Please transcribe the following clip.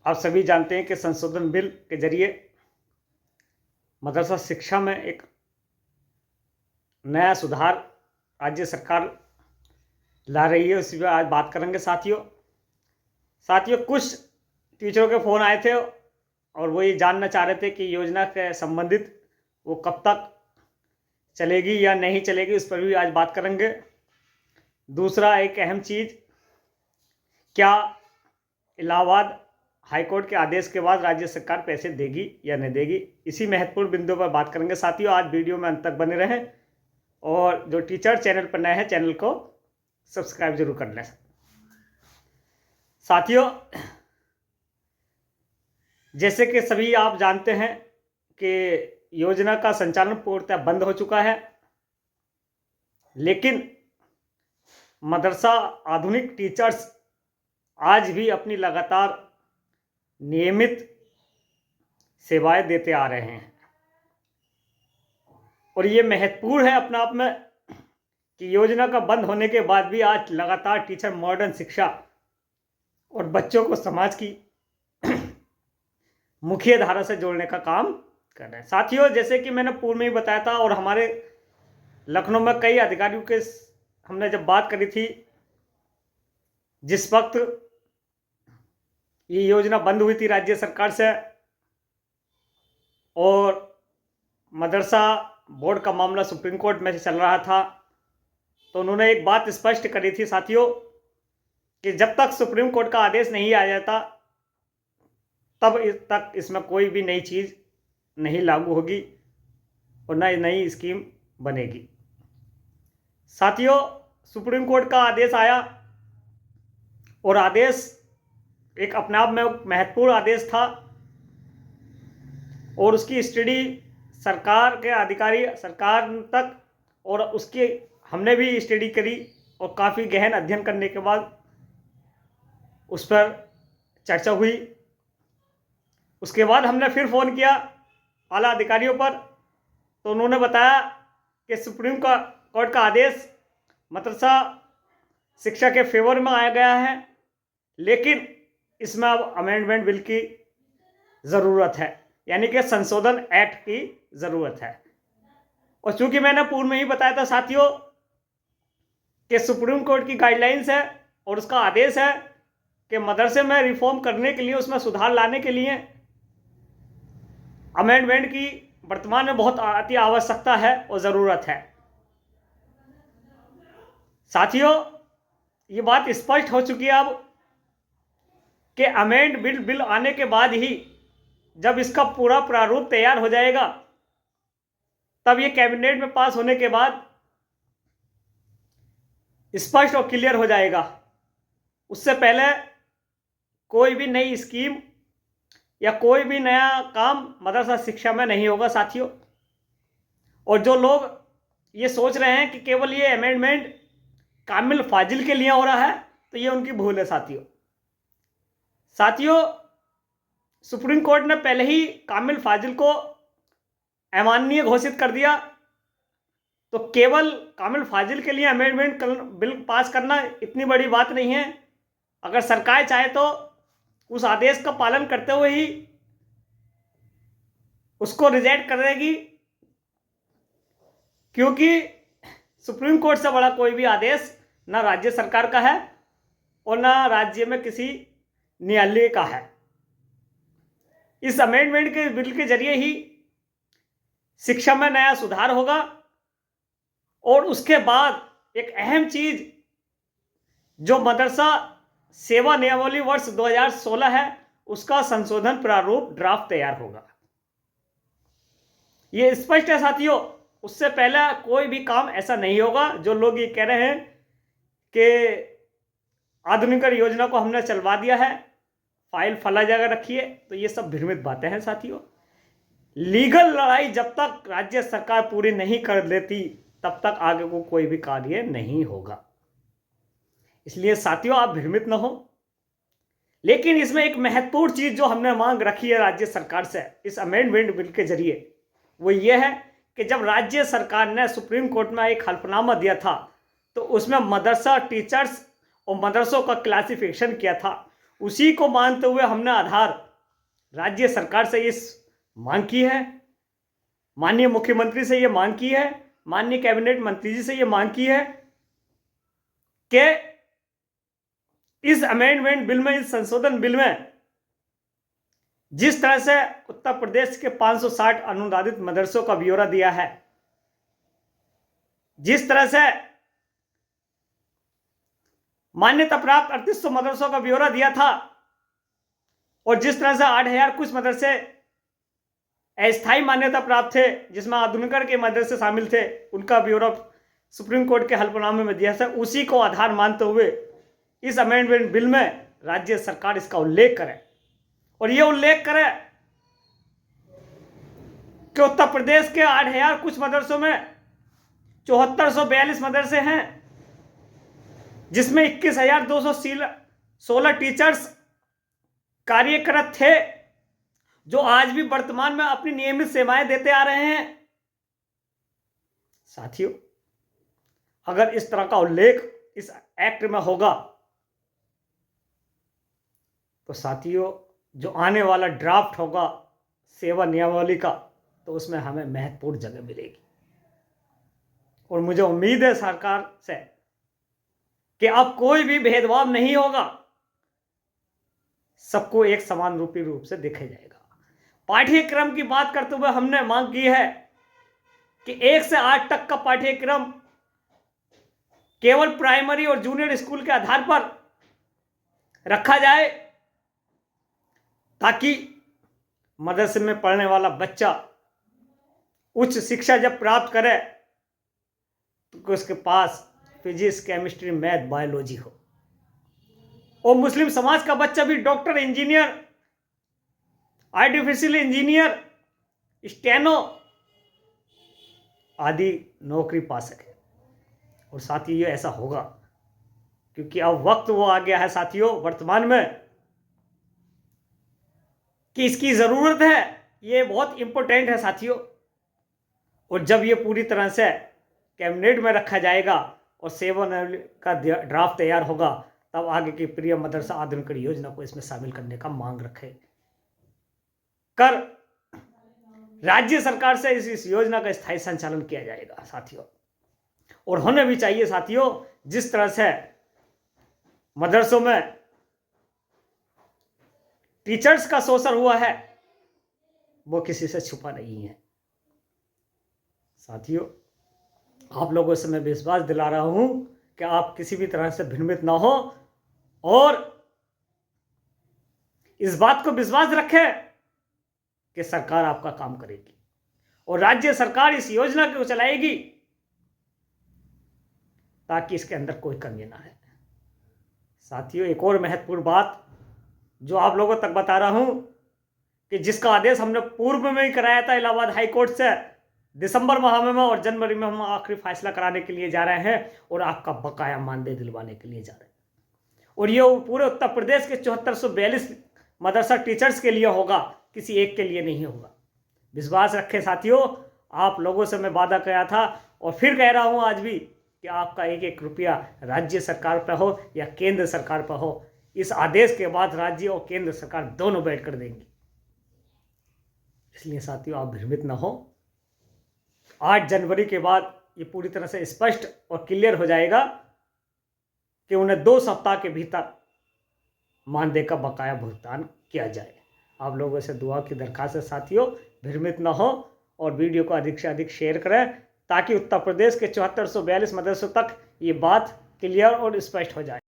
आप सभी जानते हैं कि संशोधन बिल के जरिए मदरसा शिक्षा में एक नया सुधार राज्य सरकार ला रही है। उसी पर आज बात करेंगे साथियों कुछ टीचरों के फ़ोन आए थे और वो ये जानना चाह रहे थे कि योजना के संबंधित वो कब तक चलेगी या नहीं चलेगी, उस पर भी आज बात करेंगे। दूसरा एक अहम चीज़, क्या इलाहाबाद हाईकोर्ट के आदेश के बाद राज्य सरकार पैसे देगी या नहीं देगी, इसी महत्वपूर्ण बिंदु पर बात करेंगे। साथियों आज वीडियो में अंत तक बने रहें और जो टीचर चैनल पर नए हैं चैनल को सब्सक्राइब जरूर कर लें। साथियों जैसे कि सभी आप जानते हैं कि योजना का संचालन पूर्णतः बंद हो चुका है, लेकिन मदरसा आधुनिक टीचर्स आज भी अपनी लगातार नियमित सेवाएं देते आ रहे हैं। और ये महत्वपूर्ण है अपने आप में कि योजना का बंद होने के बाद भी आज लगातार टीचर मॉडर्न शिक्षा और बच्चों को समाज की मुख्य धारा से जोड़ने का काम कर रहे हैं। साथियों जैसे कि मैंने पूर्व में ही बताया था और हमारे लखनऊ में कई अधिकारियों के हमने जब बात करी थी, जिस वक्त ये योजना बंद हुई थी राज्य सरकार से और मदरसा बोर्ड का मामला सुप्रीम कोर्ट में चल रहा था, तो उन्होंने एक बात स्पष्ट करी थी साथियों कि जब तक सुप्रीम कोर्ट का आदेश नहीं आ जाता तब तक इसमें कोई भी नई चीज़ नहीं लागू होगी और न नई स्कीम बनेगी। साथियों सुप्रीम कोर्ट का आदेश आया और आदेश एक अपने आप में महत्वपूर्ण आदेश था और उसकी स्टडी सरकार के अधिकारी सरकार तक और उसकी हमने भी स्टडी करी और काफ़ी गहन अध्ययन करने के बाद उस पर चर्चा हुई। उसके बाद हमने फिर फ़ोन किया आला अधिकारियों पर, तो उन्होंने बताया कि सुप्रीम कोर्ट का आदेश मदरसा शिक्षा के फेवर में आया गया है, लेकिन इसमें अब अमेंडमेंट बिल की ज़रूरत है, यानी कि संशोधन एक्ट की ज़रूरत है। और चूंकि मैंने पूर्व में ही बताया था साथियों कि सुप्रीम कोर्ट की गाइडलाइंस है और उसका आदेश है कि मदरसे में रिफॉर्म करने के लिए, उसमें सुधार लाने के लिए अमेंडमेंट की वर्तमान में बहुत अति आवश्यकता है और ज़रूरत है। साथियों ये बात स्पष्ट हो चुकी है अब कि अमेंड बिल आने के बाद ही जब इसका पूरा प्रारूप तैयार हो जाएगा तब ये कैबिनेट में पास होने के बाद स्पष्ट और क्लियर हो जाएगा। उससे पहले कोई भी नई स्कीम या कोई भी नया काम मदरसा शिक्षा में नहीं होगा साथियों। और जो लोग ये सोच रहे हैं कि केवल ये अमेंडमेंट कामिल फाजिल के लिए हो रहा है, तो ये उनकी भूल है साथियों सुप्रीम कोर्ट ने पहले ही कामिल फाजिल को अमाननीय घोषित कर दिया, तो केवल कामिल फाजिल के लिए अमेंडमेंट बिल पास करना इतनी बड़ी बात नहीं है। अगर सरकार चाहे तो उस आदेश का पालन करते हुए ही उसको रिजेक्ट कर देगी, क्योंकि सुप्रीम कोर्ट से बड़ा कोई भी आदेश ना राज्य सरकार का है और ना राज्य में किसी न्यायालय का है। इस अमेंडमेंट के बिल के जरिए ही शिक्षा में नया सुधार होगा और उसके बाद एक अहम चीज जो मदरसा सेवा नियमावली वर्ष 2016 है उसका संशोधन प्रारूप ड्राफ्ट तैयार होगा। ये स्पष्ट है साथियों, उससे पहले कोई भी काम ऐसा नहीं होगा। जो लोग ये कह रहे हैं कि आधुनिकीकरण योजना को हमने चलवा दिया है, फाइल फला जगह रखिए, तो ये सब भ्रमित बातें हैं साथियों। लीगल लड़ाई जब तक राज्य सरकार पूरी नहीं कर लेती तब तक आगे को कोई भी कार्य नहीं होगा। इसलिए साथियों आप भ्रमित न हो। लेकिन इसमें एक महत्वपूर्ण चीज जो हमने मांग रखी है राज्य सरकार से इस अमेंडमेंट बिल के जरिए, वो ये है कि जब राज्य सरकार ने सुप्रीम कोर्ट में एक हल्फनामा दिया था तो उसमें मदरसा टीचर्स और मदरसों का क्लासिफिकेशन किया था उसी को मानते हुए हमने आधार राज्य सरकार से इस मांग की है, माननीय मुख्यमंत्री से ये मांग की है, माननीय कैबिनेट मंत्री जी से ये मांग की है कि इस अमेंडमेंट बिल में, इस संशोधन बिल में जिस तरह से उत्तर प्रदेश के 560 अनुदानित मदरसों का ब्यौरा दिया है, जिस तरह से मान्यता प्राप्त 3800 मदरसों का ब्यौरा दिया था, और जिस तरह से 8000 कुछ मदरसे अस्थायी मान्यता प्राप्त थे जिसमें आधुनिकरण के मदरसे शामिल थे, उनका ब्यौरा सुप्रीम कोर्ट के हलफनामे में दिया था, उसी को आधार मानते हुए इस अमेंडमेंट बिल में राज्य सरकार इसका उल्लेख करे और यह उल्लेख करे कि उत्तर प्रदेश के 8000 कुछ मदरसों में 7442 मदरसे हैं, जिसमें 21,216 टीचर्स कार्यरत थे जो आज भी वर्तमान में अपनी नियमित सेवाएं देते आ रहे हैं। साथियों, अगर इस तरह का उल्लेख इस एक्ट में होगा तो साथियों, जो आने वाला ड्राफ्ट होगा सेवा नियमावली का, तो उसमें हमें महत्वपूर्ण जगह मिलेगी। और मुझे उम्मीद है सरकार से कि अब कोई भी भेदभाव नहीं होगा, सबको एक समान रूप से देखा जाएगा। पाठ्यक्रम की बात करते हुए हमने मांग की है कि 1 से 8 तक का पाठ्यक्रम केवल प्राइमरी और जूनियर स्कूल के आधार पर रखा जाए, ताकि मदरसे में पढ़ने वाला बच्चा उच्च शिक्षा जब प्राप्त करे तो उसके पास फिजिक्स, केमिस्ट्री, मैथ, बायोलॉजी हो। और मुस्लिम समाज का बच्चा भी doctor, engineer, artificial engineer, steno आदि नौकरी पा सके। और साथियों, ये ऐसा होगा क्योंकि अब वक्त वो आ गया है साथियों वर्तमान में कि इसकी ज़रूरत है, ये बहुत इंपॉर्टेंट है साथियों। और जब ये पूरी तरह से कैबिनेट में रखा जाएगा और सेवा का ड्राफ्ट तैयार होगा, तब आगे की प्रिय मदरसा आधुनिकरण योजना को इसमें शामिल करने का मांग रखे कर राज्य सरकार से इस योजना का स्थायी संचालन किया जाएगा साथियों। और होने भी चाहिए साथियों। जिस तरह से मदरसों में टीचर्स का शोषण हुआ है, वो किसी से छुपा नहीं है साथियों। आप लोगों से मैं विश्वास दिला रहा हूं कि आप किसी भी तरह से भ्रमित ना हो और इस बात को विश्वास रखें कि सरकार आपका काम करेगी और राज्य सरकार इस योजना को चलाएगी ताकि इसके अंदर कोई कमी ना है। साथियों, एक और महत्वपूर्ण बात जो आप लोगों तक बता रहा हूं कि जिसका आदेश हमने पूर्व में ही कराया था इलाहाबाद हाई कोर्ट से, दिसंबर माह में और जनवरी में हम आखिरी फैसला कराने के लिए जा रहे हैं और आपका बकाया मानदेय दिलवाने के लिए जा रहे हैं। और ये पूरे उत्तर प्रदेश के 7442 मदरसा टीचर्स के लिए होगा, किसी एक के लिए नहीं होगा। विश्वास रखें साथियों, आप लोगों से मैं वादा किया था और फिर कह रहा हूं आज भी कि आपका एक एक रुपया राज्य सरकार पर हो या केंद्र सरकार पर हो, इस आदेश के बाद राज्य और केंद्र सरकार दोनों बैठकर देंगी। इसलिए साथियों, आप भ्रमित न हो। 8 जनवरी के बाद ये पूरी तरह से स्पष्ट और क्लियर हो जाएगा कि उन्हें 2 सप्ताह के भीतर मानदेय का बकाया भुगतान किया जाए। आप लोगों से दुआ की दरखास्त है साथियों, भ्रमित न हो और वीडियो को अधिक से अधिक शेयर करें ताकि उत्तर प्रदेश के 7442 मदरसों तक ये बात क्लियर और स्पष्ट हो जाए।